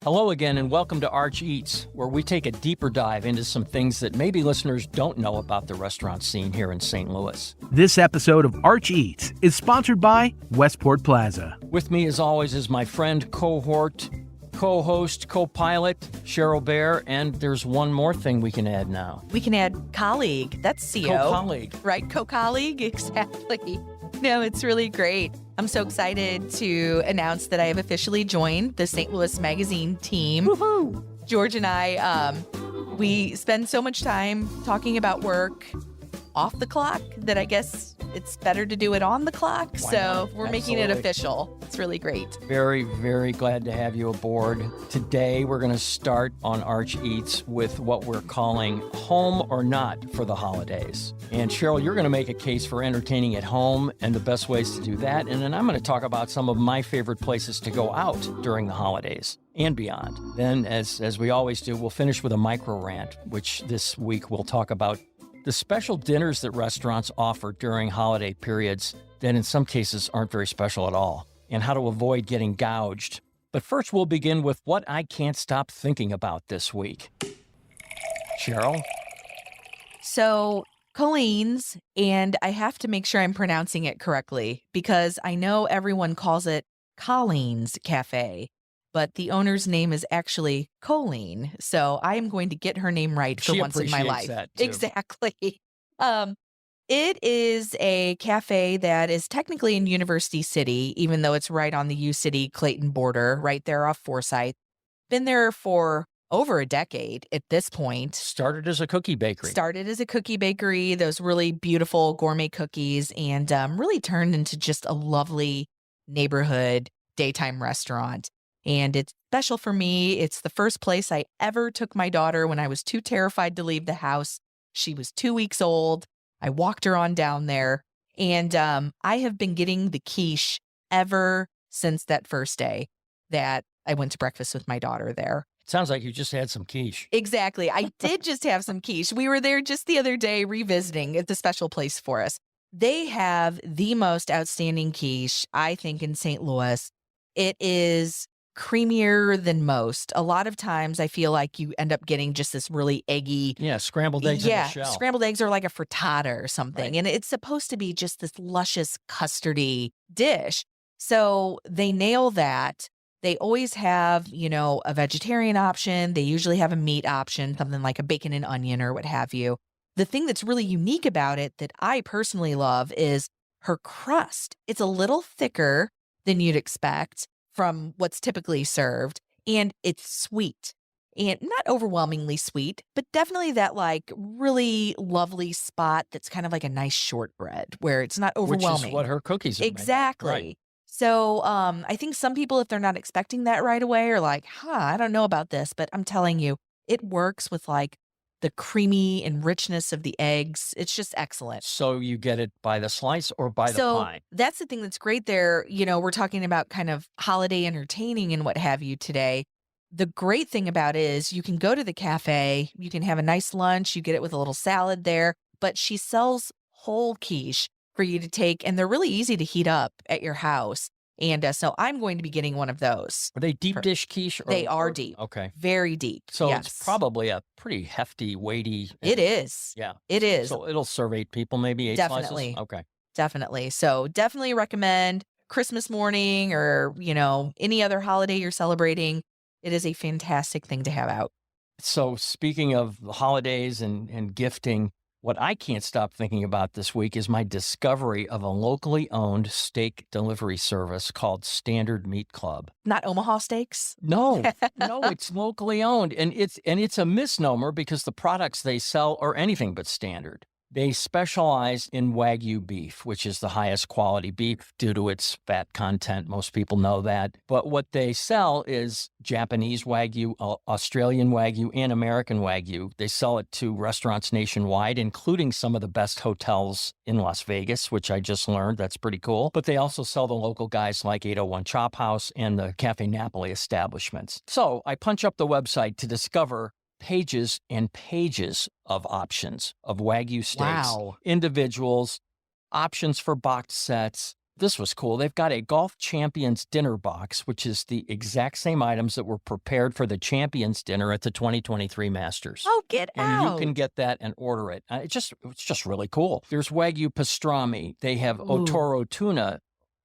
Hello again, and welcome to Arch Eats, where we take a deeper dive into some things that maybe listeners don't know about the restaurant scene here in St. Louis. This episode of Arch Eats is sponsored by Westport Plaza. With me, as always, is my friend, cohort, co-host, co-pilot, Cheryl Bear, and there's one more thing we can add now. We can add colleague. That's CO. Co-colleague. Right, co-colleague, exactly. No, it's really great. I'm so excited to announce that I have officially joined the St. Louis Magazine team. Woohoo! George and I, we spend so much time talking about work off the clock that I guess it's better to do it on the clock. Why So not? we're making it Absolutely. official. It's really great. Very, very glad to have you aboard. Today, we're going to start on Arch Eats with what we're calling Home or Not for the holidays. And Cheryl, you're going to make a case for entertaining at home and the best ways to do that. And then I'm going to talk about some of my favorite places to go out during the holidays and beyond. Then, as we always do, we'll finish with a micro rant, which this week we'll talk about the special dinners that restaurants offer during holiday periods that in some cases aren't very special at all, and how to avoid getting gouged. But first, we'll begin with what I can't stop thinking about this week. Cheryl? So, Colleen's, and I have to make sure I'm pronouncing it correctly because I know everyone calls it Colleen's Cafe, but the owner's name is actually Colleen. So I am going to get her name right for She once in my appreciates life. that, too. Exactly. It is a cafe that is technically in University City, even though it's right on the U City Clayton border, right there off Forsyth. Been there for over a decade at this point. Started as a cookie bakery. Started as a cookie bakery, those really beautiful gourmet cookies, and really turned into just a lovely neighborhood daytime restaurant. And it's special for me. It's the first place I ever took my daughter when I was too terrified to leave the house. She was 2 weeks old. I walked her on down there, and I have been getting the quiche ever since that first day that I went to breakfast with my daughter there. Sounds like you just had some quiche. Exactly. I did just have some quiche. We were there just the other day revisiting. It's a special place for us. They have the most outstanding quiche, I think, in St. Louis. It is creamier than most. A lot of times I feel like you end up getting just this really eggy. Yeah, scrambled eggs in the shell. Scrambled eggs are like a frittata or something. Right. And it's supposed to be just this luscious custardy dish. So they nail that. They always have, a vegetarian option. They usually have a meat option, something like a bacon and onion or what have you. The thing that's really unique about it that I personally love is her crust. It's a little thicker than you'd expect from what's typically served, and it's sweet. And not overwhelmingly sweet, but definitely that like really lovely spot that's kind of like a nice shortbread where it's not overwhelming. Which is what her cookies are made of. Exactly. Right. So I think some people, if they're not expecting that right away, are like, I don't know about this, but I'm telling you, it works with like the creamy and richness of the eggs. It's just excellent. So you get it by the slice or by the pie? That's the thing that's great there. We're talking about kind of holiday entertaining and what have you today. The great thing about it is you can go to the cafe, you can have a nice lunch, you get it with a little salad there, but she sells whole quiche for you to take, and they're really easy to heat up at your house. And so I'm going to be getting one of those. Are they deep dish quiche? They are deep. Okay. Very deep. So yes. It's probably a pretty hefty, weighty. It is. Yeah. It is. So it'll serve 8 people, maybe 8 Definitely. slices? Okay. Definitely. So definitely recommend Christmas morning or, any other holiday you're celebrating. It is a fantastic thing to have out. So speaking of the holidays and gifting, what I can't stop thinking about this week is my discovery of a locally owned steak delivery service called Standard Meat Club. Not Omaha Steaks? No, it's locally owned. And it's a misnomer because the products they sell are anything but standard. They specialize in Wagyu beef, which is the highest quality beef due to its fat content. Most people know that. But what they sell is Japanese Wagyu, Australian Wagyu, and American Wagyu. They sell it to restaurants nationwide, including some of the best hotels in Las Vegas, which I just learned. That's pretty cool. But they also sell the local guys like 801 Chop House and the Cafe Napoli establishments. So I punch up the website to discover pages and pages of options of Wagyu steaks, Wow. individuals, options for boxed sets, This was cool. They've got a Golf Champions dinner box, which is the exact same items that were prepared for the Champions dinner at the 2023 Masters. Oh, get And out. you can get that and order it. It's just really cool. There's Wagyu pastrami. They have Otoro tuna,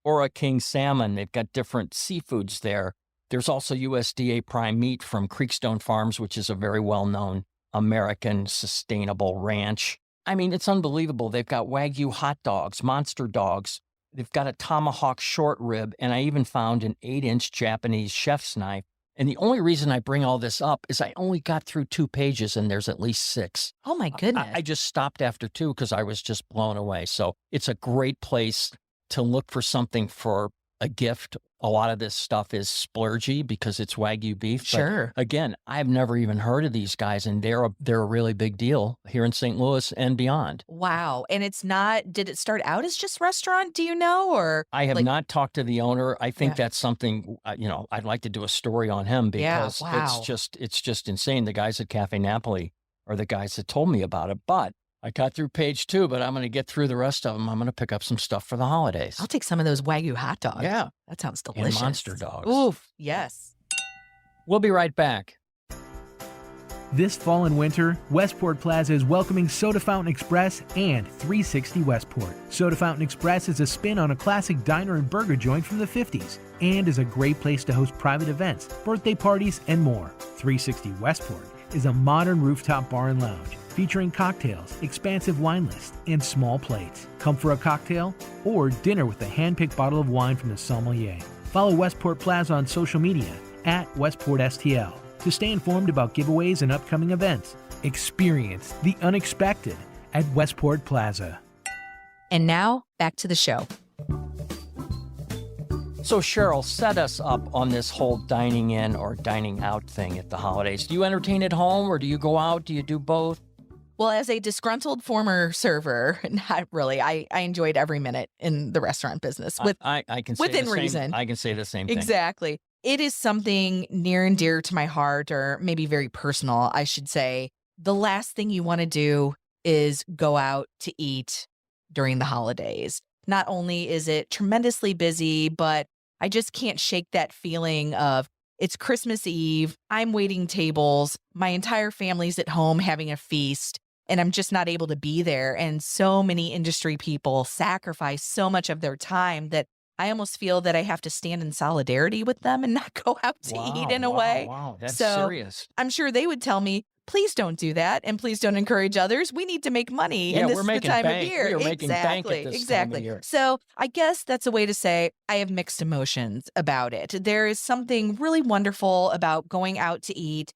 Ora King salmon. They've got different seafoods there. There's also USDA prime meat from Creekstone Farms, which is a very well-known American sustainable ranch. I mean, it's unbelievable. They've got Wagyu hot dogs, monster dogs. They've got a tomahawk short rib, and I even found an 8-inch Japanese chef's knife. And the only reason I bring all this up is I only got through 2 pages, and there's at least 6. Oh, my goodness. I just stopped after 2 because I was just blown away. So it's a great place to look for something for a gift. A lot of this stuff is splurgy because it's Wagyu beef. Sure. But again, I've never even heard of these guys, and they're a really big deal here in St. Louis and beyond. Wow. And it's not, did it start out as just restaurant? Do you know? Or I have not talked to the owner. I think Yeah. that's something, I'd like to do a story on him because wow. it's just insane. The guys at Cafe Napoli are the guys that told me about it. But I got through page 2, but I'm going to get through the rest of them. I'm going to pick up some stuff for the holidays. I'll take some of those Wagyu hot dogs. Yeah. That sounds And delicious. monster dogs. Oof. Yes. We'll be right back. This fall and winter, Westport Plaza is welcoming Soda Fountain Express and 360 Westport. Soda Fountain Express is a spin on a classic diner and burger joint from the 50s and is a great place to host private events, birthday parties, and more. 360 Westport is a modern rooftop bar and lounge featuring cocktails, expansive wine list, and small plates. Come for a cocktail or dinner with a hand-picked bottle of wine from the sommelier. Follow Westport Plaza on social media at WestportSTL to stay informed about giveaways and upcoming events. Experience the unexpected at Westport Plaza. And now back to the show. So Cheryl, set us up on this whole dining in or dining out thing at the holidays. Do you entertain at home or do you go out? Do you do both? Well, as a disgruntled former server, not really. I enjoyed every minute in the restaurant business I can say within the same, reason. I can say the same thing. Exactly. It is something near and dear to my heart, or maybe very personal, I should say. The last thing you want to do is go out to eat during the holidays. Not only is it tremendously busy, but I just can't shake that feeling of it's Christmas Eve, I'm waiting tables, my entire family's at home having a feast, and I'm just not able to be there. And so many industry people sacrifice so much of their time that I almost feel that I have to stand in solidarity with them and not go out to eat in a way. Wow, that's So, serious. I'm sure they would tell me, please don't do that, and please don't encourage others. We need to make money, Yeah, and this we're is the making time bank. of year. We are making bank at this time of exactly. year. So I guess that's a way to say I have mixed emotions about it. There is something really wonderful about going out to eat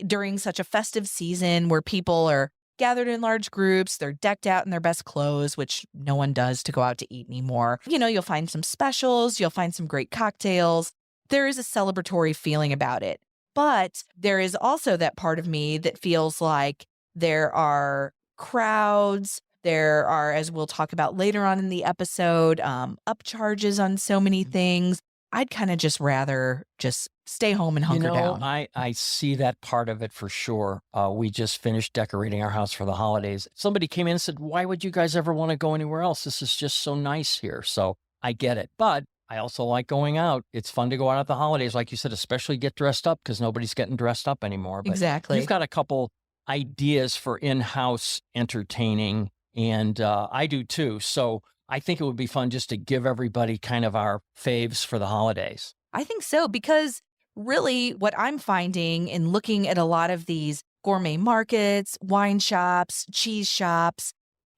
during such a festive season where people are gathered in large groups. They're decked out in their best clothes, which no one does to go out to eat anymore. You'll find some specials. You'll find some great cocktails. There is a celebratory feeling about it. But there is also that part of me that feels like there are crowds. There are, as we'll talk about later on in the episode, upcharges on so many things. I'd kind of just rather just stay home and hunker down. I see that part of it for sure. We just finished decorating our house for the holidays. Somebody came in and said, why would you guys ever want to go anywhere else? This is just so nice here. So I get it. But I also like going out. It's fun to go out at the holidays, like you said, especially get dressed up because nobody's getting dressed up anymore. But Exactly. You've got a couple ideas for in-house entertaining, and I do too. So I think it would be fun just to give everybody kind of our faves for the holidays. I think so, because really what I'm finding in looking at a lot of these gourmet markets, wine shops, cheese shops,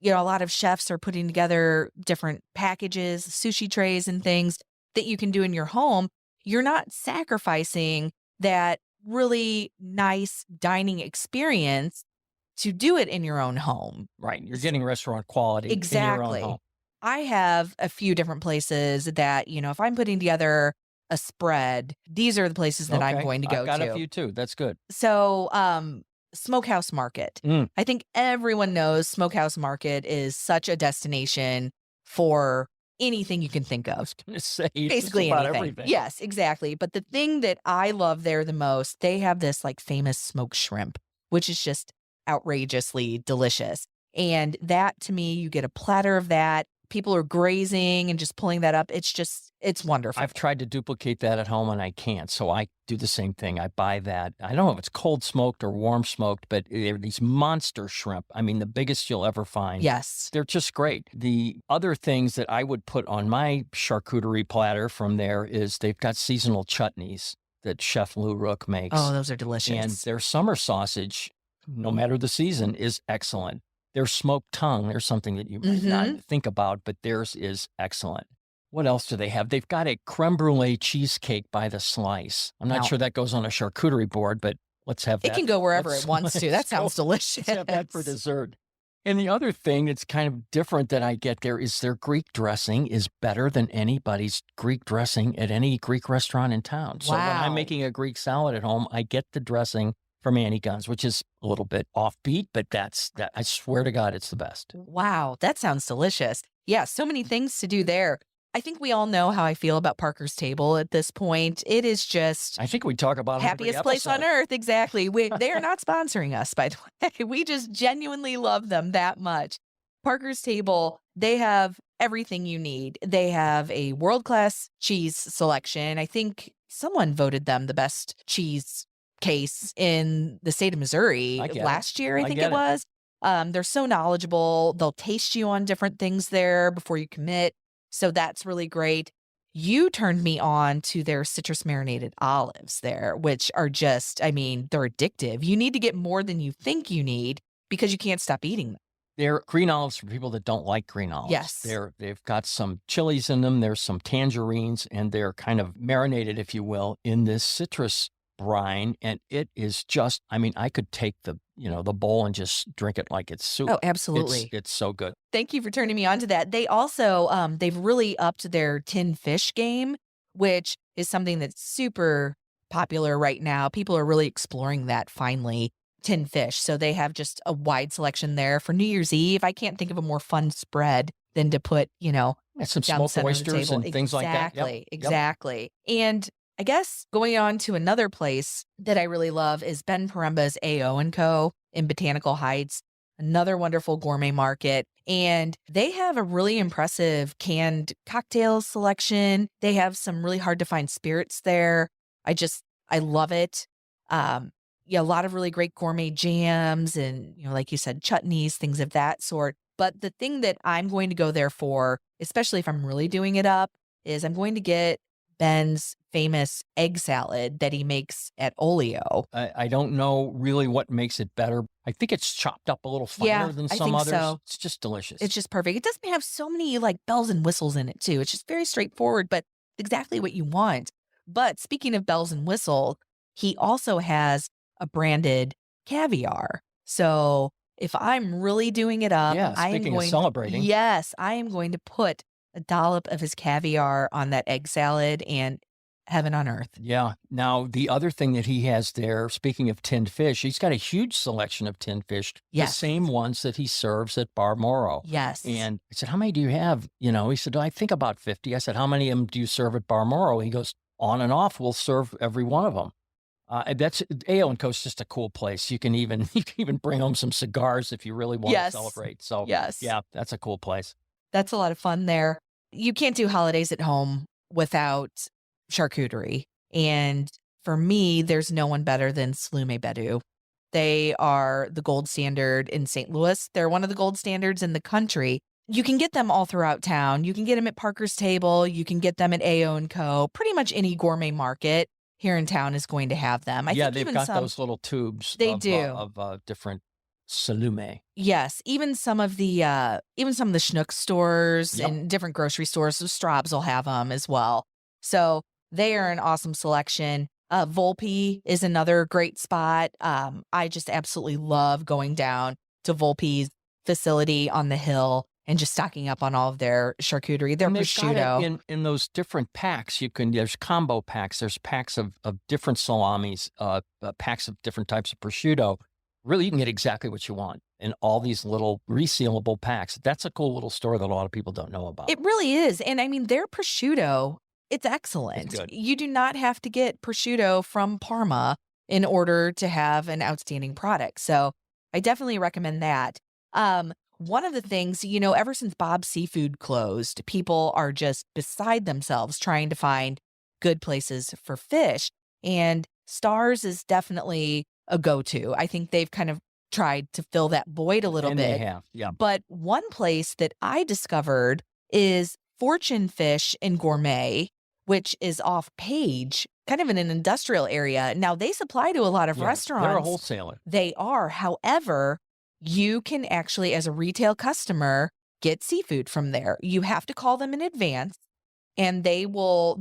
a lot of chefs are putting together different packages, sushi trays and things that you can do in your home. You're not sacrificing that really nice dining experience to do it in your own home. Right. You're getting restaurant quality Exactly. in your own home. I have a few different places that, if I'm putting together a spread, these are the places that I'm going to go to. I've got a few too. That's good. So, Smokehouse Market. I think everyone knows Smokehouse Market is such a destination for anything you can think of. I was going to say Basically just about anything. everything. Yes, exactly. But the thing that I love there the most, they have this famous smoked shrimp, which is just outrageously delicious. And that, to me, you get a platter of that. people are grazing and just pulling that up. It's wonderful. I've tried to duplicate that at home and I can't. So I do the same thing. I buy that. I don't know if it's cold smoked or warm smoked, but they're these monster shrimp. I mean, the biggest you'll ever find. Yes. They're just great. The other things that I would put on my charcuterie platter from there is they've got seasonal chutneys that Chef Lou Rook makes. Oh, those are delicious. And their summer sausage, no matter the season, is excellent. Their smoked tongue, there's something that you might not think about, but theirs is excellent. What else do they have? They've got a creme brulee cheesecake by the slice. I'm not sure that goes on a charcuterie board, but let's have that. It can go wherever it wants to. That sounds delicious. Let's have that for dessert. And the other thing that's kind of different that I get there is their Greek dressing is better than anybody's Greek dressing at any Greek restaurant in town. So when I'm making a Greek salad at home, I get the dressing from Annie Gunn's, which is a little bit offbeat, but that. I swear to God, it's the best. Wow, that sounds delicious. Yeah, so many things to do there. I think we all know how I feel about Parker's Table at this point. It is just I think we talk about happiest place on earth. Exactly. They are not sponsoring us, by the way. We just genuinely love them that much. Parker's Table, they have everything you need. They have a world-class cheese selection. I think someone voted them the best cheese case in the state of Missouri last year, I think it was. They're so knowledgeable. They'll taste you on different things there before you commit. So that's really great. You turned me on to their citrus marinated olives there, which are just, I mean, they're addictive. You need to get more than you think you need because you can't stop eating them. They're green olives for people that don't like green olives. Yes. They've got some chilies in them. There's some tangerines, and they're kind of marinated, if you will, in this citrus brine. And it is just, I mean, I could take the bowl and just drink it like it's soup. Oh, absolutely. It's so good. Thank you for turning me on to that. They also, they've really upped their tinned fish game, which is something that's super popular right now. People are really exploring that finally, tinned fish. So they have just a wide selection there for New Year's Eve. I can't think of a more fun spread than to put, some smoked oysters and things like that. Exactly. And I guess going on to another place that I really love is Ben Paremba's A.O. & Co. in Botanical Heights, another wonderful gourmet market. And they have a really impressive canned cocktail selection. They have some really hard to find spirits there. I love it. A lot of really great gourmet jams and, like you said, chutneys, things of that sort. But the thing that I'm going to go there for, especially if I'm really doing it up, is I'm going to get Ben's famous egg salad that he makes at Olio. I don't know really what makes it better. I think it's chopped up a little finer than some others. So. It's just delicious. It's just perfect. It doesn't have so many bells and whistles in it too. It's just very straightforward, but exactly what you want. But speaking of bells and whistles, he also has a branded caviar. So if I'm really doing it up, speaking of celebrating. Yes, I am going to put a dollop of his caviar on that egg salad and heaven on earth. Yeah. Now, the other thing that he has there, speaking of tinned fish, he's got a huge selection of tinned fish, the same ones that he serves at Bar Moro. Yes. And I said, how many do you have? He said, I think about 50. I said, how many of them do you serve at Bar Moro? He goes, on and off, we'll serve every one of them. That's A.O. & Co. is just a cool place. You can even bring home some cigars if you really want to celebrate. So yeah, that's a cool place. That's a lot of fun there. You can't do holidays at home without charcuterie. And for me, there's no one better than Slume Bedu. They are the gold standard in St. Louis. They're one of the gold standards in the country. You can get them all throughout town. You can get them at Parker's Table. You can get them at A.O. & Co. Pretty much any gourmet market here in town is going to have them. I think they've got those little tubes of different Slume. Yes, even some of the Schnucks stores and different grocery stores, so Straub's will have them as well. So they are an awesome selection. Volpe is another great spot. I just absolutely love going down to Volpe's facility on the hill and just stocking up on all of their charcuterie, their prosciutto. Got it in those different packs. There's combo packs. There's packs of different salamis, packs of different types of prosciutto. Really, you can get exactly what you want in all these little resealable packs. That's a cool little store that a lot of people don't know about. It really is. And I mean, their prosciutto, it's excellent. It's good. You do not have to get prosciutto from Parma in order to have an outstanding product. So I definitely recommend that. one of the things, ever since Bob's Seafood closed, people are just beside themselves trying to find good places for fish. And Stars is definitely a go-to. I think they've kind of tried to fill that void a little And bit. they have, yeah. But one place that I discovered is Fortune Fish and Gourmet, which is off Page, kind of in an industrial area. Now, they supply to a lot of restaurants. They're a wholesaler. They are. However, you can actually, as a retail customer, get seafood from there. You have to call them in advance. And they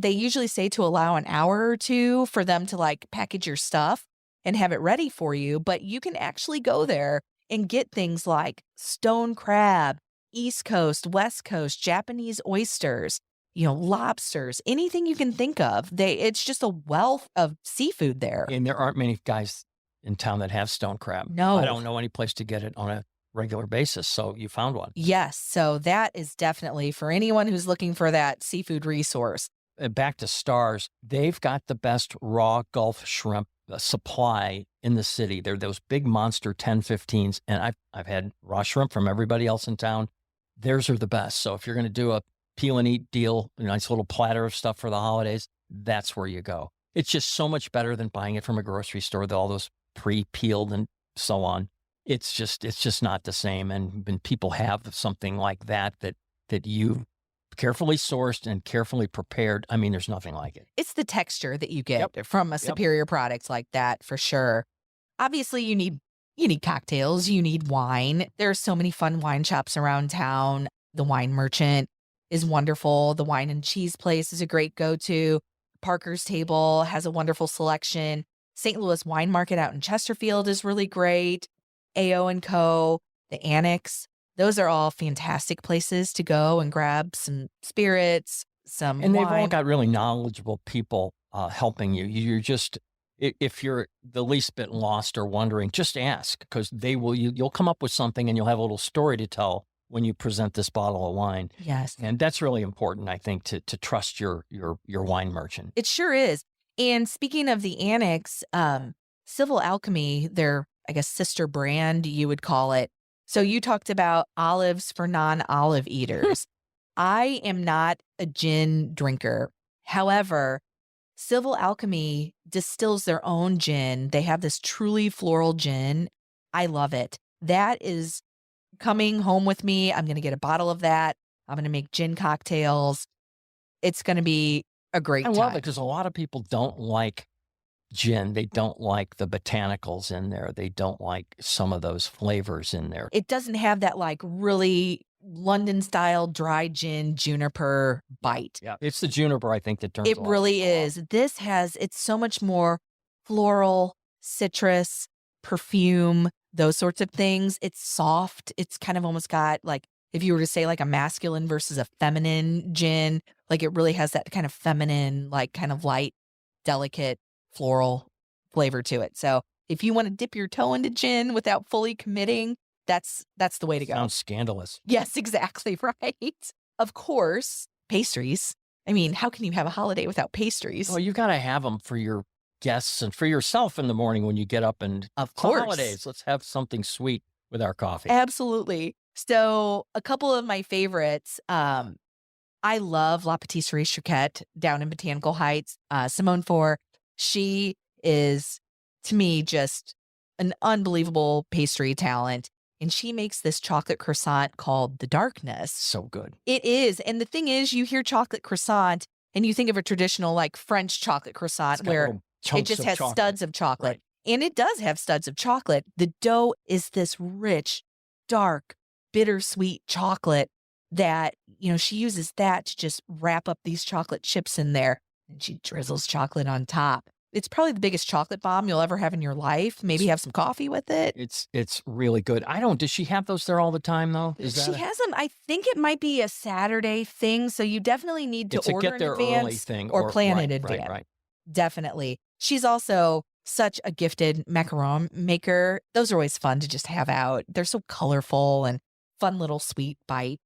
usually say to allow an hour or two for them to like package your stuff and have it ready for you. But you can actually go there and get things like stone crab, East Coast, West Coast, Japanese oysters, lobsters, anything you can think of. It's just a wealth of seafood there. And there aren't many guys in town that have stone crab. No. I don't know any place to get it on a regular basis. So you found one. Yes. So that is definitely for anyone who's looking for that seafood resource. Back to Stars, they've got the best raw Gulf shrimp supply in the city. They're those big monster 10-15s. And I've had raw shrimp from everybody else in town. Theirs are the best. So if you're going to do a peel and eat deal, a nice little platter of stuff for the holidays, that's where you go. It's just so much better than buying it from a grocery store with all those pre-peeled and so on. It's just not the same. And when people have something like that you carefully sourced and carefully prepared, I mean, there's nothing like it. It's the texture that you get from a superior product like that, for sure. Obviously, you need cocktails, you need wine. There are so many fun wine shops around town. The Wine Merchant is wonderful. The Wine and Cheese Place is a great go-to. Parker's Table has a wonderful selection. St. Louis Wine Market out in Chesterfield is really great. AO & Co., the Annex, those are all fantastic places to go and grab some spirits, some and wine. They've all got really knowledgeable people helping you. You're just, if you're the least bit lost or wondering, just ask, because you'll come up with something and you'll have a little story to tell when you present this bottle of wine. Yes. And that's really important, I think, to trust your wine merchant. It sure is. And speaking of the Annex, Civil Alchemy, their, I guess, sister brand, you would call it. So you talked about olives for non-olive eaters. I am not a gin drinker. However, Civil Alchemy distills their own gin. They have this truly floral gin. I love it. That is coming home with me. I'm going to get a bottle of that. I'm going to make gin cocktails. It's going to be a great time. I love it because a lot of people don't like gin. They don't like the botanicals in there. They don't like some of those flavors in there. It doesn't have that like really London style dry gin juniper bite. Yeah, it's the juniper, I think, that turns it really is. It's so much more floral, citrus, perfume, those sorts of things. It's soft. It's kind of almost got like, if you were to say like a masculine versus a feminine gin, like it really has that kind of feminine, like kind of light, delicate, floral flavor to it. So if you want to dip your toe into gin without fully committing, that's the way to go. Sounds scandalous. Yes, exactly right. Of course, pastries. I mean, how can you have a holiday without pastries? Well, you got to have them for your guests and for yourself in the morning when you get up, and of course, holidays. Let's have something sweet with our coffee. Absolutely. So a couple of my favorites. I love La Patisserie Chouquette down in Botanical Heights. Simone Four. She is, to me, just an unbelievable pastry talent. And she makes this chocolate croissant called The Darkness. So good. It is. And the thing is, you hear chocolate croissant and you think of a traditional like French chocolate croissant where it just has studs of chocolate. Right. And it does have studs of chocolate. The dough is this rich, dark, bittersweet chocolate that, she uses that to just wrap up these chocolate chips in there. And she drizzles chocolate on top. It's probably the biggest chocolate bomb you'll ever have in your life. Maybe have some coffee with it. It's really good. Does she have those there all the time though? She has them. I think it might be a Saturday thing. So you definitely need to order get there in advance early thing or plan in advance. Right. Definitely. She's also such a gifted macaron maker. Those are always fun to just have out. They're so colorful and fun little sweet bite.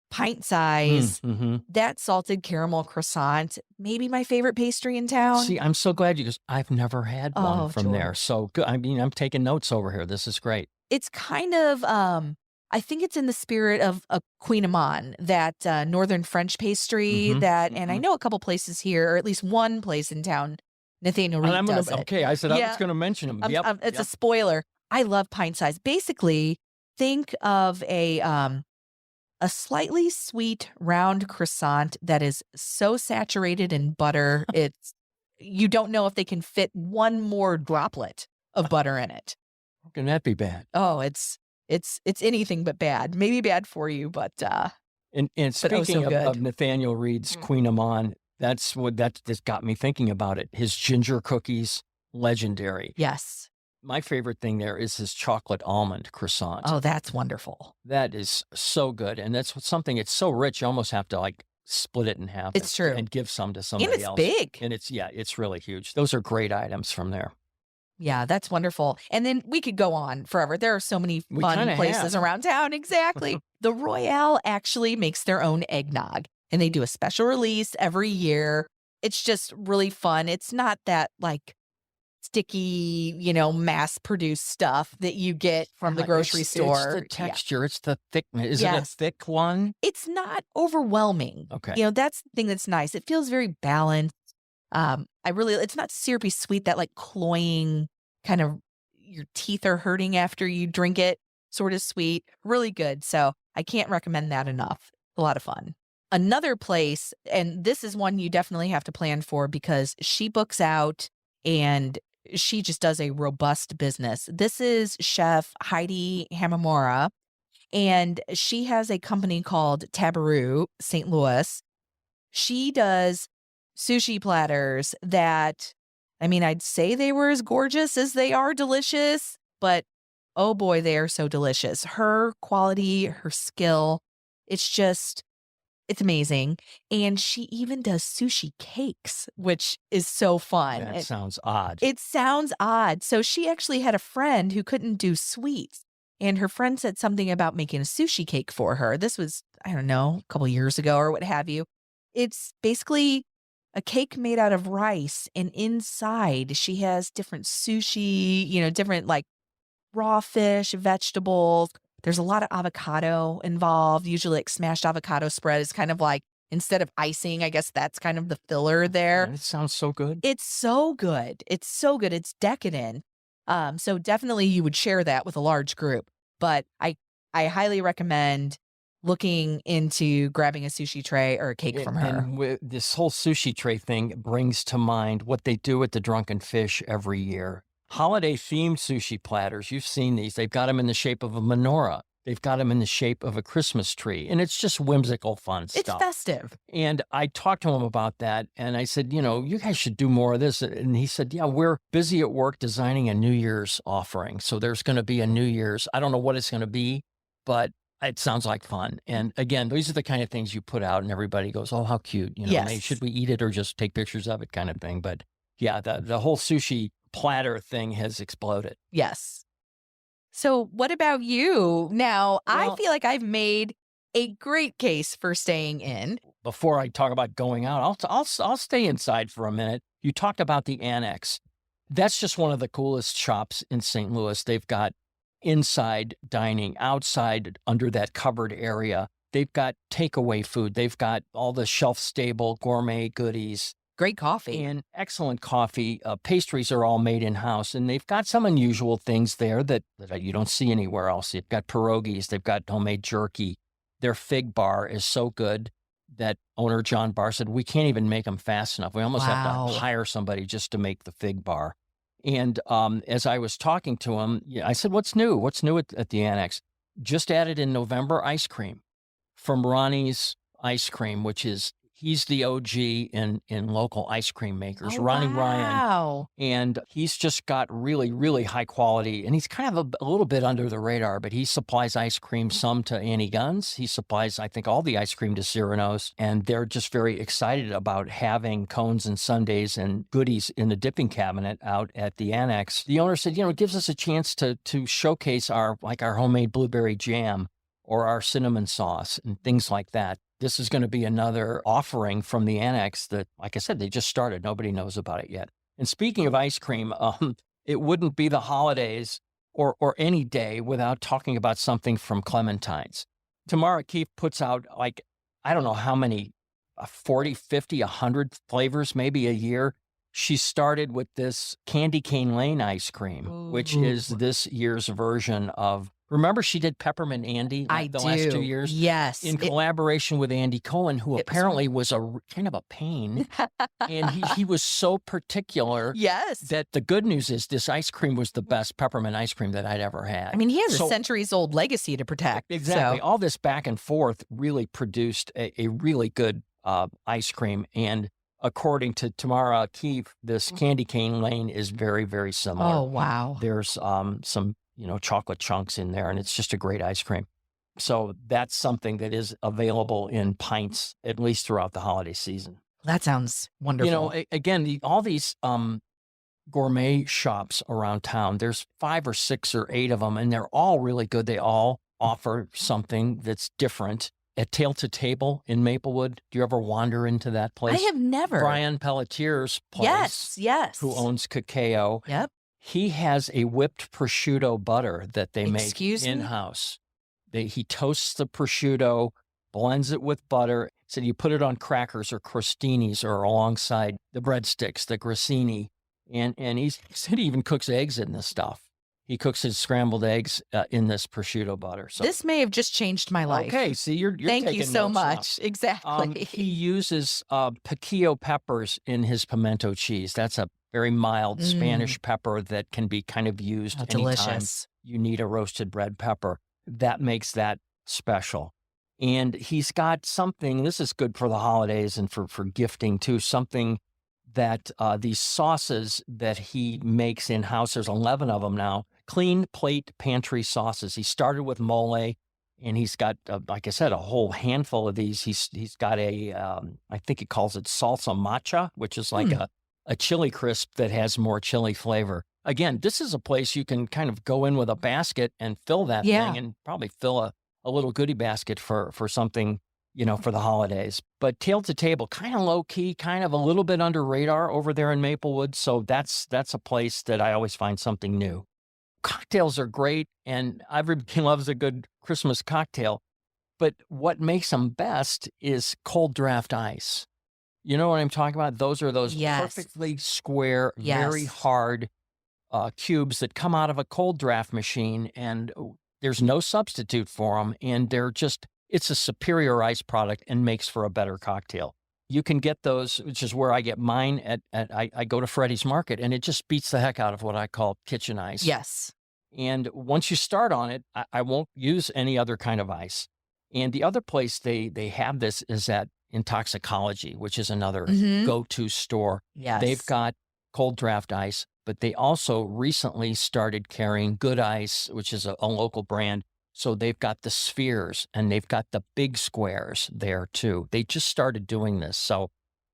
Pint size, that salted caramel croissant, maybe my favorite pastry in town. See, I'm so glad because I've never had one from there. So good. I mean, I'm taking notes over here. This is great. It's kind of, I I think it's in the spirit of a Queen Amman, that northern French pastry and I know a couple places here, or at least one place in town, Nathaniel And Reed I'm does it. okay. I said I was Yeah, going to mention them. it's a spoiler. I love pint size. Basically, think of a slightly sweet round croissant that is so saturated in butter, you don't know if they can fit one more droplet of butter in it. How can that be bad? Oh, it's anything but bad. Maybe bad for you, but And but oh, speaking so of good. Nathaniel Reed's Queen Amman, that just got me thinking about it. His ginger cookies, legendary. Yes. My favorite thing there is his chocolate almond croissant. Oh, that's wonderful. That is so good. And that's something, it's so rich, you almost have to like split it in half. It's true. And give some to And somebody it's else. big. And it's really huge. Those are great items from there. Yeah, that's wonderful. And then we could go on forever. There are so many We fun kinda places have. around town. Exactly. The Royale actually makes their own eggnog, and they do a special release every year. It's just really fun. It's not that like sticky, mass produced stuff that you get from the grocery store. It's the texture. It's the thickness. Is it a Yes. thick one? It's not overwhelming. Okay. That's the thing that's nice. It feels very balanced. It's not syrupy sweet, that like cloying kind of your teeth are hurting after you drink it sort of sweet. Really good. So I can't recommend that enough. A lot of fun. Another place, and this is one you definitely have to plan for because she books out and she just does a robust business. This is Chef Heidi Hamamura, and she has a company called Tabaroo St. Louis. She does sushi platters that, I'd say they were as gorgeous as they are delicious, but oh boy, they are so delicious. Her quality, her skill, it's amazing. And she even does sushi cakes, which is so fun. That sounds odd. It sounds odd. So she actually had a friend who couldn't do sweets. And her friend said something about making a sushi cake for her. This was, I don't know, a couple years ago or what have you. It's basically a cake made out of rice. And inside she has different sushi, different like raw fish, vegetables. There's a lot of avocado involved. Usually like smashed avocado spread is kind of like, instead of icing, I guess that's kind of the filler there. Man, it sounds so good. It's so good. It's so good. It's decadent. So definitely you would share that with a large group. But I highly recommend looking into grabbing a sushi tray or a cake from her. And this whole sushi tray thing brings to mind what they do at the Drunken Fish every year. Holiday-themed sushi platters. You've seen these. They've got them in the shape of a menorah. They've got them in the shape of a Christmas tree. And it's just whimsical, fun stuff. It's festive. And I talked to him about that. And I said, you guys should do more of this. And he said, yeah, we're busy at work designing a New Year's offering. So there's going to be a New Year's. I don't know what it's going to be, but it sounds like fun. And again, these are the kind of things you put out and everybody goes, oh, how cute. Yes. Hey, should we eat it or just take pictures of it kind of thing. But yeah, the whole sushi platter thing has exploded. Yes. So what about you? Now, I feel like I've made a great case for staying in. Before I talk about going out, I'll stay inside for a minute. You talked about the Annex. That's just one of the coolest shops in St. Louis. They've got inside dining, outside under that covered area. They've got takeaway food. They've got all the shelf-stable gourmet goodies. Great coffee. And excellent coffee. Pastries are all made in-house. And they've got some unusual things there that you don't see anywhere else. They've got pierogies. They've got homemade jerky. Their fig bar is so good that owner John Barr said, we can't even make them fast enough. We almost have to hire somebody just to make the fig bar. And as I was talking to him, I said, what's new? What's new at the Annex? Just added in November, ice cream from Ronnie's Ice Cream, which is, he's the OG in local ice cream makers, Ronnie Ryan. And he's just got really, really high quality. And he's kind of a little bit under the radar, but he supplies ice cream some to Annie Gunn's. He supplies, I think, all the ice cream to Cyrano's. And they're just very excited about having cones and sundaes and goodies in the dipping cabinet out at the Annex. The owner said, it gives us a chance to showcase our homemade blueberry jam or our cinnamon sauce and things like that. This is going to be another offering from the Annex that, like I said, they just started. Nobody knows about it yet. And speaking of ice cream, it wouldn't be the holidays or any day without talking about something from Clementine's. Tamara Keefe puts out, like, I don't know how many, 40, 50, 100 flavors, maybe a year. She started with this Candy Cane Lane ice cream, which is Ooh. this year's version of, remember she did Peppermint Andy I the last 2 do. years? Yes. In collaboration with Andy Cohen, who It was apparently was kind of a pain. And he was so particular Yes. that the good news is this ice cream was the best peppermint ice cream that I'd ever had. I mean, he has a So- centuries-old legacy to protect. Exactly. So, All this back and forth really produced a really good ice cream. And according to Tamara Keefe, this Candy Cane Lane is very, very similar. oh, wow. There's some, chocolate chunks in there, and it's just a great ice cream. So that's something that is available in pints, at least throughout the holiday season. That sounds wonderful. Again, all these gourmet shops around town, there's 5 or 6 or 8 of them, and they're all really good. They all offer something that's different. At Tail to Table in Maplewood, do you ever wander into that I place? have never. Brian Pelletier's place, Yes. who owns Cacao, Yep. he has a whipped prosciutto butter that they make Excuse me? in-house. He toasts the prosciutto, blends it with butter. So you put it on crackers or crostinis or alongside the breadsticks, the grissini. And he said he even cooks eggs in this stuff. He cooks his scrambled eggs in this prosciutto butter. So This may have just changed my life. okay, see, you're Thank taking you so notes now. much. Exactly. He uses piquillo peppers in his pimento cheese. That's a very mild Spanish pepper that can be kind of used Oh, anytime delicious. you need a roasted red pepper. That makes that special. And he's got something, this is good for the holidays and for gifting too, something that these sauces that he makes in-house, there's 11 of them now, clean plate pantry sauces. He started with mole, and he's got, like I said, a whole handful of these. He's got I think he calls it salsa matcha, which is like a chili crisp that has more chili flavor. Again, this is a place you can kind of go in with a basket and fill that Yeah. thing, and probably fill a little goodie basket for something, for the holidays. But Tail to Table, kind of low key, kind of a little bit under radar over there in Maplewood. So that's a place that I always find something new. Cocktails are great, and everybody loves a good Christmas cocktail. But what makes them best is cold draft ice. You know what I'm talking about? Those are those Yes. perfectly square, very Yes. hard cubes that come out of a cold draft machine, and there's no substitute for them. And it's a superior ice product and makes for a better cocktail. You can get those, which is where I get mine I go to Freddy's Market, and it just beats the heck out of what I call kitchen ice. Yes. And once you start on it, I won't use any other kind of ice. And the other place they have this is at Intoxicology, which is another go-to store. Yes. They've got cold draft ice, but they also recently started carrying Good Ice, which is a local brand. So they've got the spheres and they've got the big squares there too. They just started doing this. So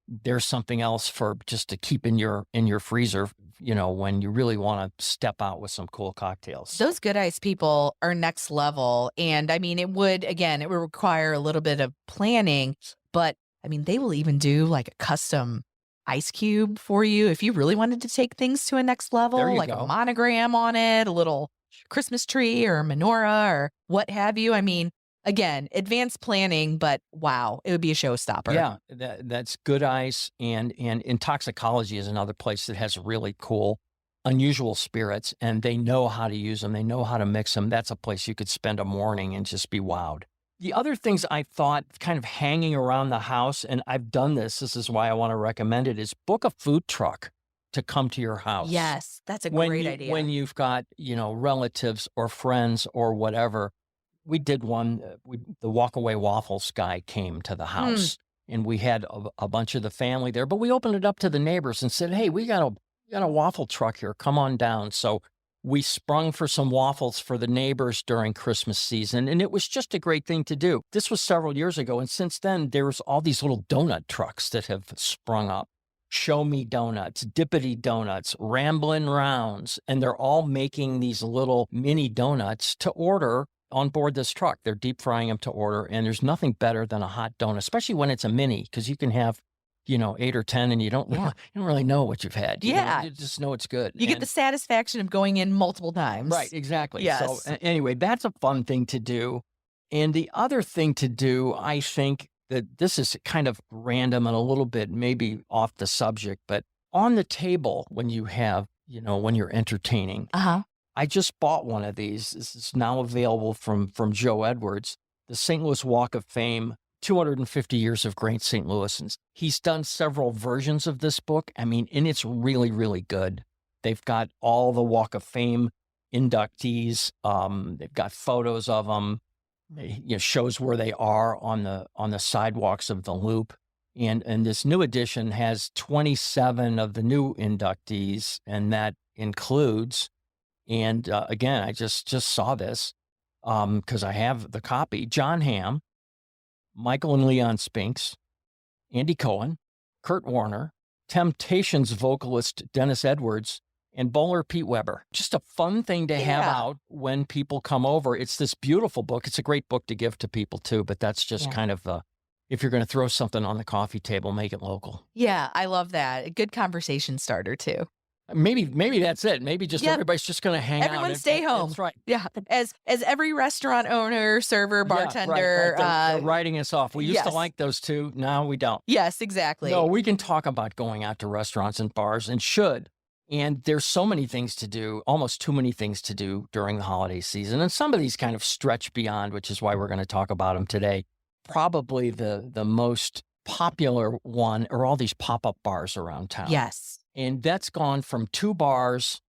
there's something else for just to keep in your freezer, when you really want to step out with some cool cocktails. Those Good Ice people are next level. And I mean, it would require a little bit of planning, but I mean, they will even do like a custom ice cube for you if you really wanted to take things to a next level, There you like go. a monogram on it, a little Christmas tree or a menorah or what have you. I mean, again, advanced planning, but wow, it would be a showstopper. Yeah, that's Good Ice, and Intoxicology is another place that has really cool, unusual spirits, and they know how to use them. They know how to mix them. That's a place you could spend a morning and just be wowed. The other things I thought kind of hanging around the house, and I've done this is why I want to recommend it, is book a food truck to come to your house. Yes, that's a great idea. When you've got, relatives or friends or whatever. We did one, the Walkaway Waffles guy came to the house, and we had a bunch of the family there, but we opened it up to the neighbors and said, hey, we got a waffle truck here. Come on down. So we sprung for some waffles for the neighbors during Christmas season, and it was just a great thing to do. This was several years ago, and since then, there's all these little donut trucks that have sprung up. Show Me Donuts, Dippity Donuts, Ramblin' Rounds, and they're all making these little mini donuts to order on board this truck. They're deep frying them to order, and there's nothing better than a hot donut, especially when it's a mini, because you can have 8 or 10, and you don't really know what you've had. Yeah. You just know it's good. You get the satisfaction of going in multiple times. Right, exactly. Yes. So anyway, that's a fun thing to do. And the other thing to do, I think that this is kind of random and a little bit maybe off the subject, but on the table when you have, when you're entertaining, Uh-huh. I just bought one of these. This is now available from Joe Edwards, the St. Louis Walk of Fame, 250 Years of Great St. Louisans. He's done several versions of this book. I mean, and it's really, really good. They've got all the Walk of Fame inductees. They've got photos of them. It shows where they are on the sidewalks of the Loop. And this new edition has 27 of the new inductees, and that includes, and again, I just saw this because I have the copy, John Hamm, Michael and Leon Spinks, Andy Cohen, Kurt Warner, Temptations vocalist Dennis Edwards, and bowler Pete Weber. Just a fun thing to have out when people come over. It's this beautiful book. It's a great book to give to people too, but that's just kind of if you're going to throw something on the coffee table, make it local. Yeah, I love that. A good conversation starter too. Maybe that's it. Maybe just everybody's just going to hang out. Everyone stay home. That's right. Yeah. As every restaurant owner, server, bartender. They're writing us off. We used to like those two. Now we don't. Yes, exactly. No, we can talk about going out to restaurants and bars and should. And there's so many things to do, almost too many things to do during the holiday season. And some of these kind of stretch beyond, which is why we're going to talk about them today. Probably the most popular one are all these pop-up bars around town. Yes. And that's gone from 2 bars,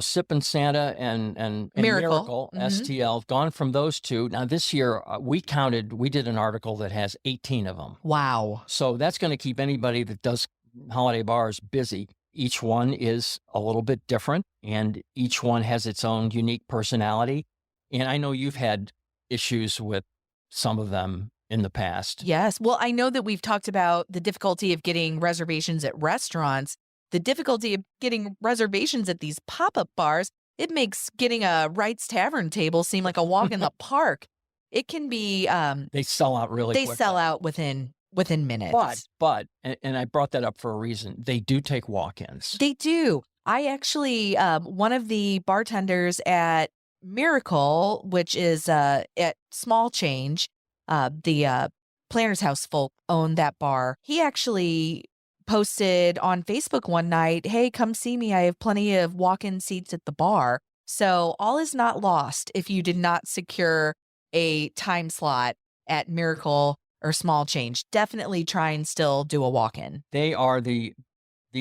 Sip and Santa and Miracle, STL, gone from those 2. Now this year we did an article that has 18 of them. Wow. So that's going to keep anybody that does holiday bars busy. Each one is a little bit different, and each one has its own unique personality. And I know you've had issues with some of them in the past. Yes. Well, I know that we've talked about the difficulty of getting reservations at restaurants, the difficulty of getting reservations at these pop-up bars. It makes getting a Wright's Tavern table seem like a walk in the park. It can be they sell out really quickly. They sell out within minutes. But and I brought that up for a reason. They do take walk-ins. They do. I actually one of the bartenders at Miracle, which is at Small Change, the Planter's House folk own that bar. He actually posted on Facebook one night, "Hey, come see me. I have plenty of walk-in seats at the bar." So all is not lost if you did not secure a time slot at Miracle or Small Change. Definitely try and still do a walk-in. They are the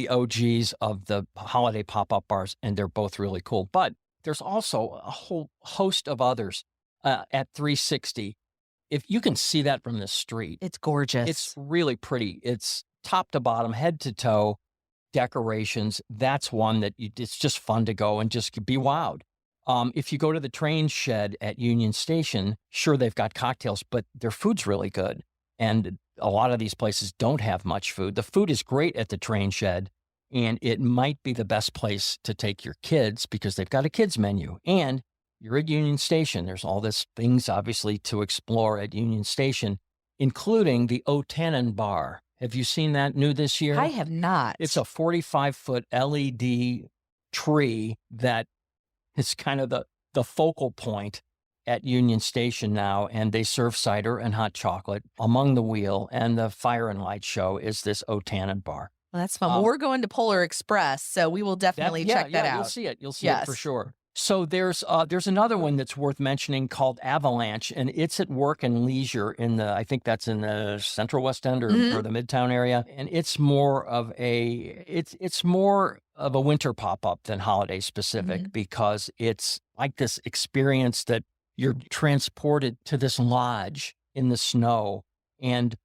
OGs of the holiday pop-up bars, and they're both really cool. But there's also a whole host of others at 360. If you can see that from the street, it's gorgeous. It's really pretty. It's top to bottom, head to toe, decorations. That's one that it's just fun to go and just be wowed. If you go to the train shed at Union Station, sure, they've got cocktails, but their food's really good. And a lot of these places don't have much food. The food is great at the train shed, and it might be the best place to take your kids because they've got a kids menu. And you're at Union Station. There's all this things, obviously, to explore at Union Station, including the O Tannen Bar. Have you seen that new this year? I have not. It's a 45-foot LED tree that is kind of the focal point at Union Station now, and they serve cider and hot chocolate among the wheel, and the fire and light show is this O Tannen Bar. Well, that's fun. Well, we're going to Polar Express, so we will definitely check that out. You'll see it. You'll see it for sure. So there's another one that's worth mentioning called Avalanche, and it's at Work and Leisure I think that's in the Central West End or the Midtown area, and it's more of it's more of a winter pop-up than holiday specific because it's like this experience that you're transported to this lodge in the snow, and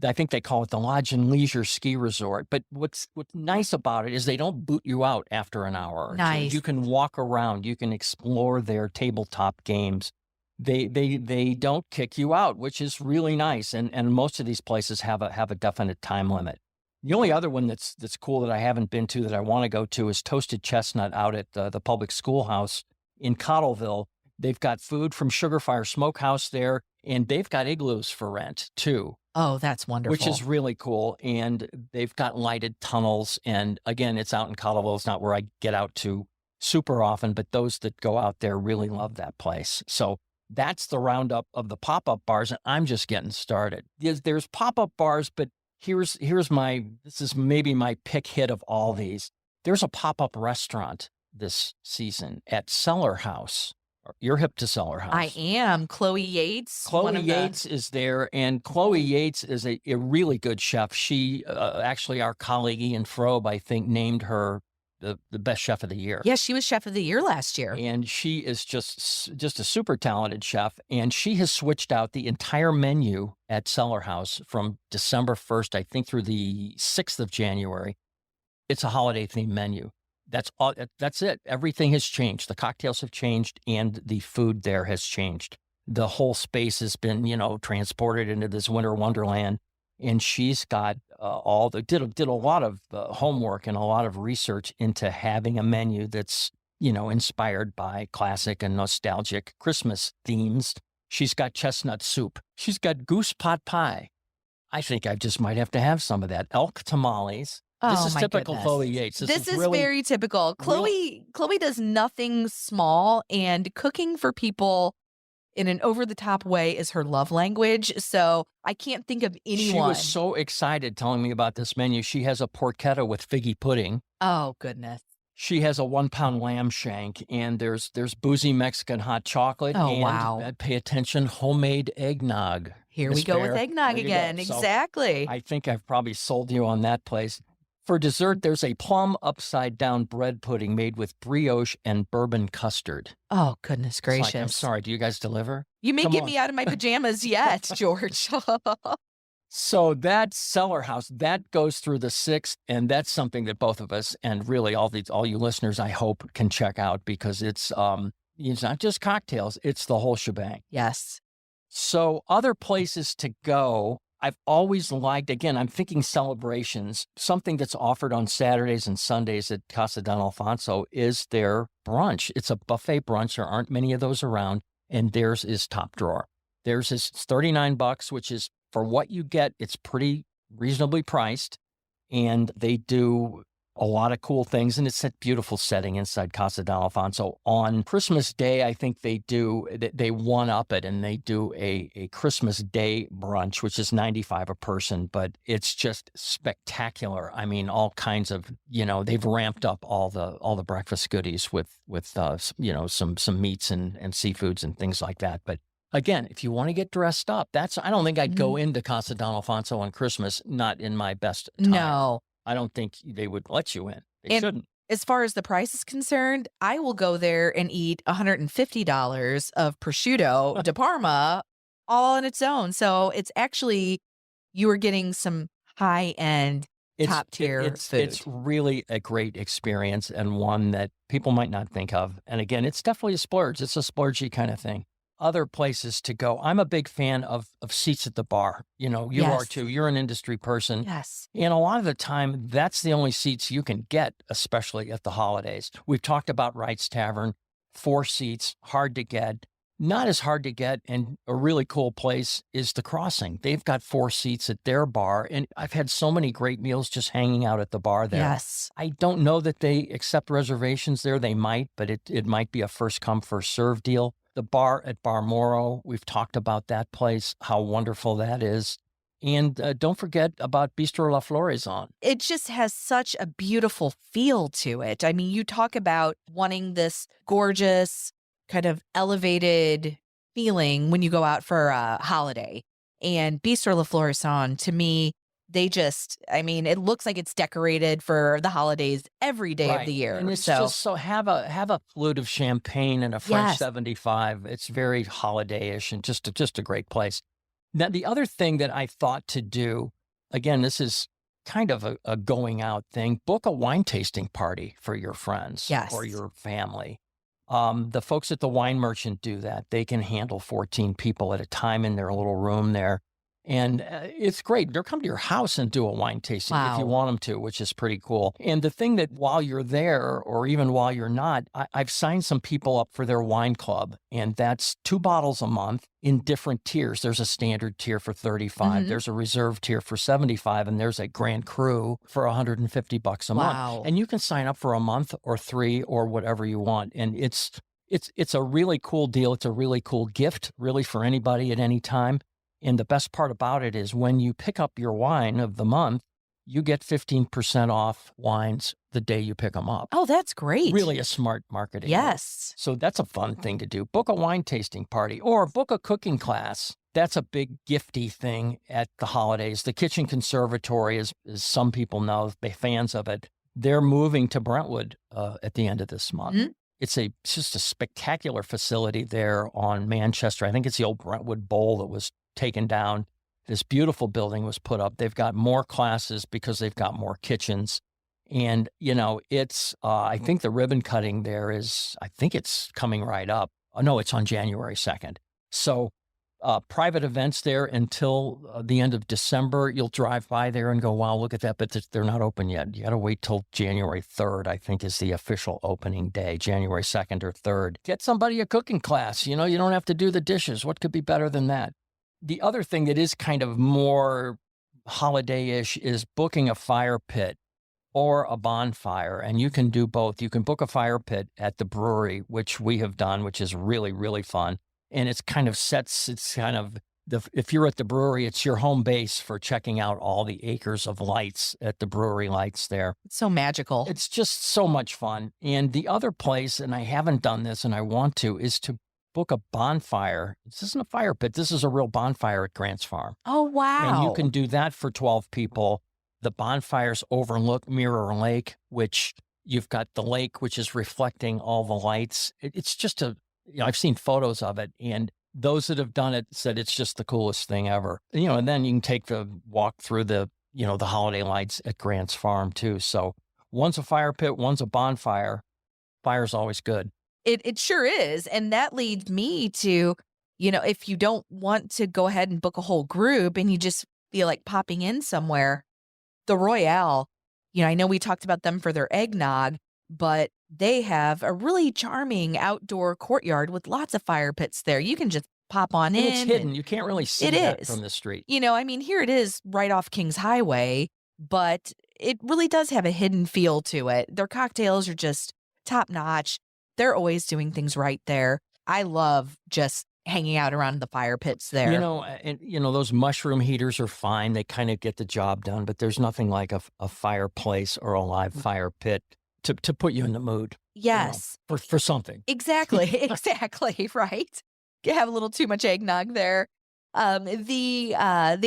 I think they call it the Lodge and Leisure Ski Resort. But what's nice about it is they don't boot you out after an hour or two. You can walk around. You can explore their tabletop games. They don't kick you out, which is really nice. And most of these places have a definite time limit. The only other one that's cool that I haven't been to that I want to go to is Toasted Chestnut out at the public schoolhouse in Cottleville. They've got food from Sugar Fire Smokehouse there, and they've got igloos for rent too, Oh, that's wonderful. which is really cool. And they've got lighted tunnels. And again, it's out in Colorado. It's not where I get out to super often, but those that go out there really love that place. So that's the roundup of the pop-up bars, and I'm just getting started. There's pop-up bars, but this is maybe my pick hit of all these. There's a pop-up restaurant this season at Cellar House. You're hip to Cellar House. I am. Chloe Yates. Chloe Yates is there, and Chloe Yates is a really good chef. She actually, our colleague Ian Frobe, I think, named her the best chef of the year. Yeah, she was chef of the year last year. And she is just a super talented chef, and she has switched out the entire menu at Cellar House from December 1st, I think, through the 6th of January. It's a holiday-themed menu. That's all. That's it. Everything has changed. The cocktails have changed, and the food there has changed. The whole space has been, transported into this winter wonderland. And she's got did a lot of homework and a lot of research into having a menu that's, inspired by classic and nostalgic Christmas themes. She's got chestnut soup. She's got goose pot pie. I think I just might have to have some of that. Elk tamales. This Oh is my typical goodness. Chloe Yates. This is really, very typical. Chloe does nothing small, and cooking for people in an over-the-top way is her love language. So I can't think of anyone. She was so excited telling me about this menu. She has a porchetta with figgy pudding. Oh, goodness. She has a 1-pound lamb shank, and there's boozy Mexican hot chocolate. Oh, and, wow. Pay attention, homemade eggnog. Here Miss we go Bear. with eggnog There you go. again. So Exactly. I think I've probably sold you on that place. For dessert, there's a plum upside-down bread pudding made with brioche and bourbon custard. Oh, goodness It's like, gracious. I'm sorry, do you guys deliver? You may Come get on. me out of my pajamas yet, George. So that Cellar House, that goes through the 6th, and that's something that both of us, and really all you listeners, I hope, can check out, because it's not just cocktails, it's the whole shebang. Yes. So other places to go, I've always liked, again, I'm thinking celebrations, something that's offered on Saturdays and Sundays at Casa Don Alfonso is their brunch. It's a buffet brunch. There aren't many of those around, and theirs is top drawer. Theirs is $39, which is, for what you get, it's pretty reasonably priced, and they do a lot of cool things, and it's that beautiful setting inside Casa Don Alfonso. On Christmas Day, I think they one-up it, and they do a Christmas Day brunch, which is $95 a person, but it's just spectacular. I mean, all kinds of, they've ramped up all the breakfast goodies with some meats and seafoods and things like that. But again, if you want to get dressed up, I don't think I'd go into Casa Don Alfonso on Christmas, not in my best attire. No. I don't think they would let you in. They And shouldn't. as far as the price is concerned, I will go there and eat $150 of prosciutto de Parma all on its own. So it's actually, you are getting some high-end, top-tier food. It's really a great experience, and one that people might not think of. And again, it's definitely a splurge. It's a splurgy kind of thing. Other places to go. I'm a big fan of seats at the bar. You are Yes. too. You're an industry person. Yes. And a lot of the time, that's the only seats you can get, especially at the holidays. We've talked about Wright's Tavern, 4 seats, hard to get. Not as hard to get, and a really cool place is The Crossing. They've got 4 seats at their bar, and I've had so many great meals just hanging out at the bar there. Yes. I don't know that they accept reservations there. They might, but it might be a first-come, first-served deal. The bar at Bar Moro, we've talked about that place, how wonderful that is. And don't forget about Bistro La Floraison. It just has such a beautiful feel to it. I mean, you talk about wanting this gorgeous, kind of elevated feeling when you go out for a holiday. And Bistro La Floraison, to me, it looks like it's decorated for the holidays every day of the year. And it's just so have a flute of champagne and a French Yes. 75. It's very holiday-ish and just a great place. Now, the other thing that I thought to do, again, this is kind of a going out thing, book a wine tasting party for your friends Yes. or your family. The folks at the Wine Merchant do that. They can handle 14 people at a time in their little room there. And it's great. They'll come to your house and do a wine tasting if you Wow. want them to, which is pretty cool. And the thing that while you're there, or even while you're not, I've signed some people up for their wine club, and that's 2 bottles a month in different tiers. There's a standard tier for 35, Mhm. there's a reserve tier for 75, and there's a Grand Cru for $150 a month. Wow. And you can sign up for a month or 3 or whatever you want. And it's a really cool deal. It's a really cool gift, really, for anybody at any time. And the best part about it is when you pick up your wine of the month, you get 15% off wines the day you pick them up. Oh, that's great. Really a smart marketing move. Yes. So that's a fun thing to do. Book a wine tasting party or book a cooking class. That's a big gifty thing at the holidays. The Kitchen Conservatory, as some people know, they're fans of it. They're moving to Brentwood at the end of this month. Mhm. It's just a spectacular facility there on Manchester. I think it's the old Brentwood Bowl that was taken down. This beautiful building was put up. They've got more classes because they've got more kitchens. And, it's, I think the ribbon cutting there I think it's coming right up. Oh, no, it's on January 2nd. So private events there until the end of December. You'll drive by there and go, wow, look at that. But they're not open yet. You got to wait till January 3rd, I think, is the official opening day, January 2nd or 3rd. Get somebody a cooking class. You don't have to do the dishes. What could be better than that? The other thing that is kind of more holiday-ish is booking a fire pit or a bonfire, and you can do both. You can book a fire pit at the brewery, which we have done, which is really, really fun. And it's kind of if you're at the brewery, it's your home base for checking out all the acres of lights at the brewery lights there. It's so magical. It's just so much fun. And the other place, and I haven't done this and I want to, is to book a bonfire. This isn't a fire pit. This is a real bonfire at Grant's Farm. Oh, wow. And you can do that for 12 people. The bonfires overlook Mirror Lake, which you've got the lake, which is reflecting all the lights. It's just I've seen photos of it, and those that have done it said it's just the coolest thing ever. And then you can take the walk through the holiday lights at Grant's Farm too. So one's a fire pit, one's a bonfire. Fire's always good. It sure is. And that leads me to, if you don't want to go ahead and book a whole group and you just feel like popping in somewhere, the Royale, I know we talked about them for their eggnog, but they have a really charming outdoor courtyard with lots of fire pits there. You can just pop on in. And it's hidden. You can't really see that from the street. Here it is right off Kings Highway, but it really does have a hidden feel to it. Their cocktails are just top notch. They're always doing things right there. I love just hanging out around the fire pits there. Those mushroom heaters are fine. They kind of get the job done, but there's nothing like a fireplace or a live fire pit to put you in the mood. Yes. For something. Exactly. Exactly. Right. You have a little too much eggnog there. The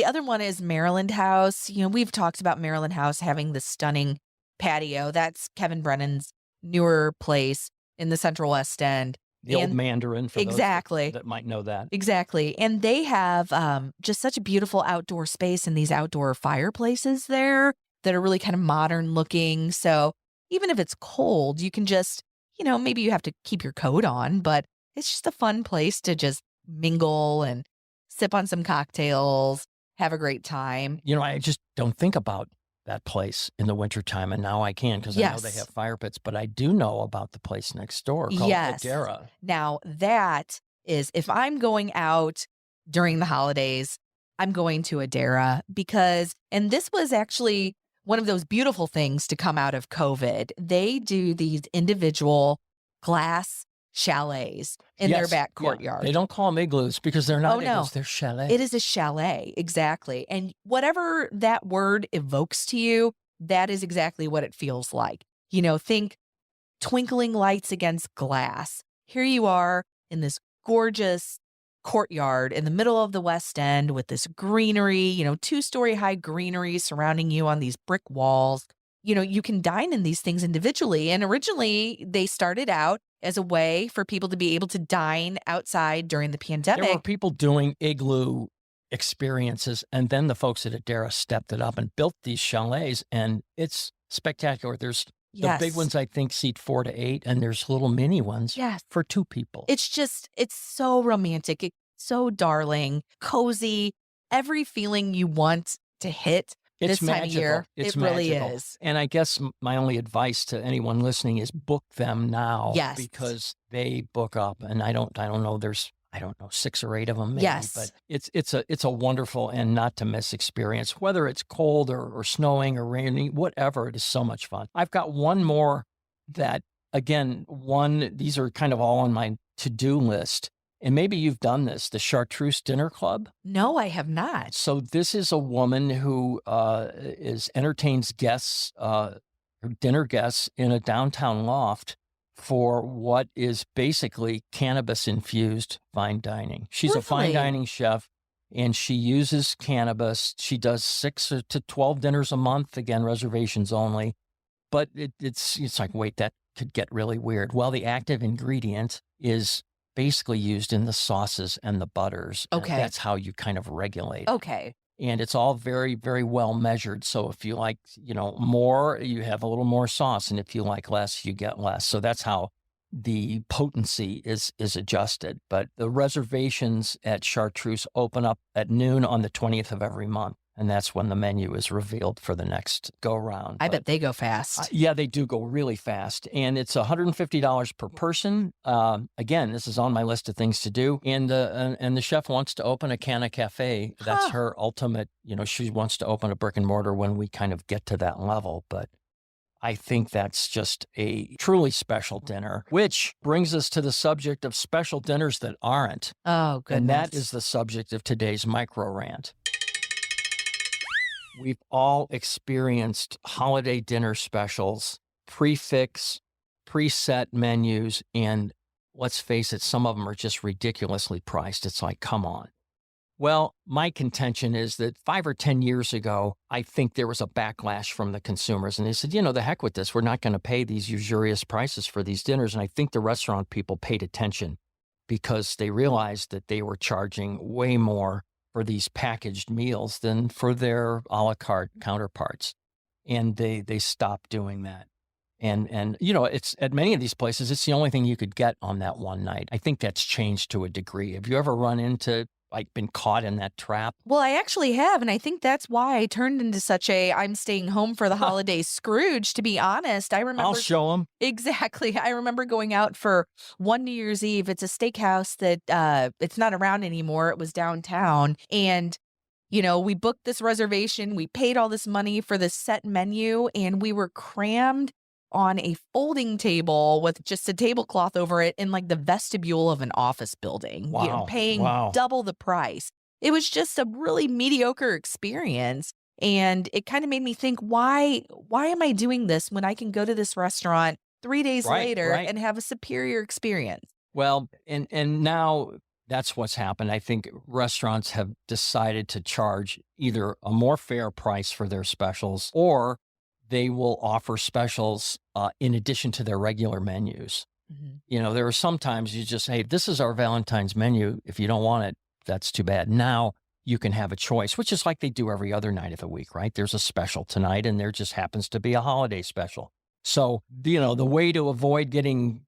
other one is Maryland House. We've talked about Maryland House having the stunning patio. That's Kevin Brennan's newer place in the Central West End. The old Mandarin, for exactly. those that might know that. Exactly. And they have just such a beautiful outdoor space and these outdoor fireplaces there that are really kind of modern looking. So even if it's cold, you can just, maybe you have to keep your coat on, but it's just a fun place to just mingle and sip on some cocktails, have a great time. I just don't think about that place in the wintertime, and now I can because I know they have fire pits, but I do know about the place next door called Adara. Now that is, if I'm going out during the holidays, I'm going to Adara and this was actually one of those beautiful things to come out of COVID. They do these individual glass chalets in their back courtyard. They don't call them igloos because they're not igloos. No. They're chalets. It is a chalet, exactly. And whatever that word evokes to you, that is exactly what it feels like. Think twinkling lights against glass. Here you are in this gorgeous courtyard in the middle of the West End with this greenery, 2-story high greenery surrounding you on these brick walls. You can dine in these things individually. And originally they started out as a way for people to be able to dine outside during the pandemic. There were people doing igloo experiences, and then the folks at Adara stepped it up and built these chalets, and it's spectacular. There's the big ones, I think, seat 4 to 8, and there's little mini ones for 2 people. It's so romantic. It's so darling, cozy. every feeling you want to hit It's this time of year. It's It really magical. is. And I guess my only advice to anyone listening is book them now. Yes. Because they book up, and I don't know, there's 6 or 8 of them maybe, Yes. but it's a wonderful and not to miss experience, whether it's cold or snowing or raining, whatever. It is so much fun. I've got one more that, again, these are kind of all on my to-do list. And maybe you've done this, the Chartreuse Dinner Club. No, I have not. So this is a woman who entertains guests, her dinner guests, in a downtown loft for what is basically cannabis-infused fine dining. She's a fine Really? dining chef, and she uses cannabis. She does 6 to 12 dinners a month, again, reservations only. But it's like, wait, that could get really weird. Well, the active ingredient is basically used in the sauces and the butters. And Okay. that's how you kind of regulate it. Okay. And it's all very, very well measured. So if you like, more, you have a little more sauce. And if you like less, you get less. So that's how the potency is adjusted. But the reservations at Chartreuse open up at noon on the 20th of every month. And that's when the menu is revealed for the next go-round. I bet they go fast. Yeah, they do go really fast. And it's $150 per person. Again, this is on my list of things to do. And the chef wants to open a Canna Cafe. That's her ultimate, she wants to open a brick and mortar when we kind of get to that level. But I think that's just a truly special dinner, which brings us to the subject of special dinners that aren't. Oh, goodness. And that is the subject of today's micro rant. We've all experienced holiday dinner specials, preset menus, and let's face it, some of them are just ridiculously priced. It's like, come on. Well, my contention is that 5 or 10 years ago, I think there was a backlash from the consumers. And they said, the heck with this. We're not going to pay these usurious prices for these dinners. And I think the restaurant people paid attention because they realized that they were charging way more for these packaged meals than for their a la carte counterparts. And they stopped doing that. And it's at many of these places, it's the only thing you could get on that one night. I think that's changed to a degree. Have you ever run into, been caught in that trap? Well, I actually have, and I think that's why I turned into such a I'm staying home for the holidays Scrooge, to be honest. I remember— I'll show them. Exactly. I remember going out for one New Year's Eve. It's a steakhouse that it's not around anymore. It was downtown. And, we booked this reservation. We paid all this money for this set menu, and we were crammed on a folding table with just a tablecloth over it in the vestibule of an office building. Wow. Paying double the price. It was just a really mediocre experience. And it kind of made me think, why am I doing this when I can go to this restaurant 3 days later and have a superior experience? Well, and now that's what's happened. I think restaurants have decided to charge either a more fair price for their specials, or they will offer specials in addition to their regular menus. Mm-hmm. There are sometimes you just, hey, this is our Valentine's menu. If you don't want it, that's too bad. Now you can have a choice, which is like they do every other night of the week, right? There's a special tonight, and there just happens to be a holiday special. So, the way to avoid getting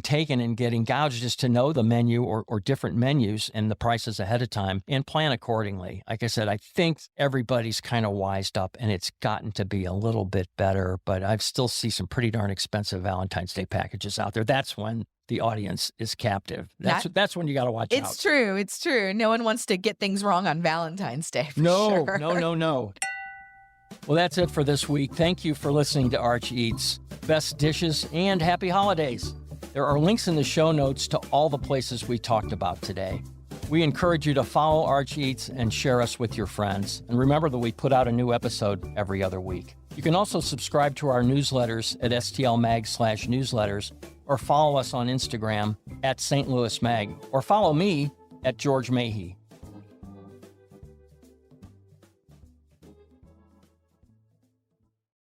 taken and getting gouged is to know the menu or different menus and the prices ahead of time and plan accordingly. Like I said, I think everybody's kind of wised up, and it's gotten to be a little bit better, but I still see some pretty darn expensive Valentine's Day packages out there. That's when the audience is captive. That's when you got to watch out. It's true. It's true. No one wants to get things wrong on Valentine's Day. No. Well, that's it for this week. Thank you for listening to Arch Eats. Best dishes and happy holidays. There are links in the show notes to all the places we talked about today. We encourage you to follow Arch Eats and share us with your friends. And remember that we put out a new episode every other week. You can also subscribe to our newsletters at stlmag/newsletters, or follow us on Instagram at St. Louis Mag, or follow me at George Mahey.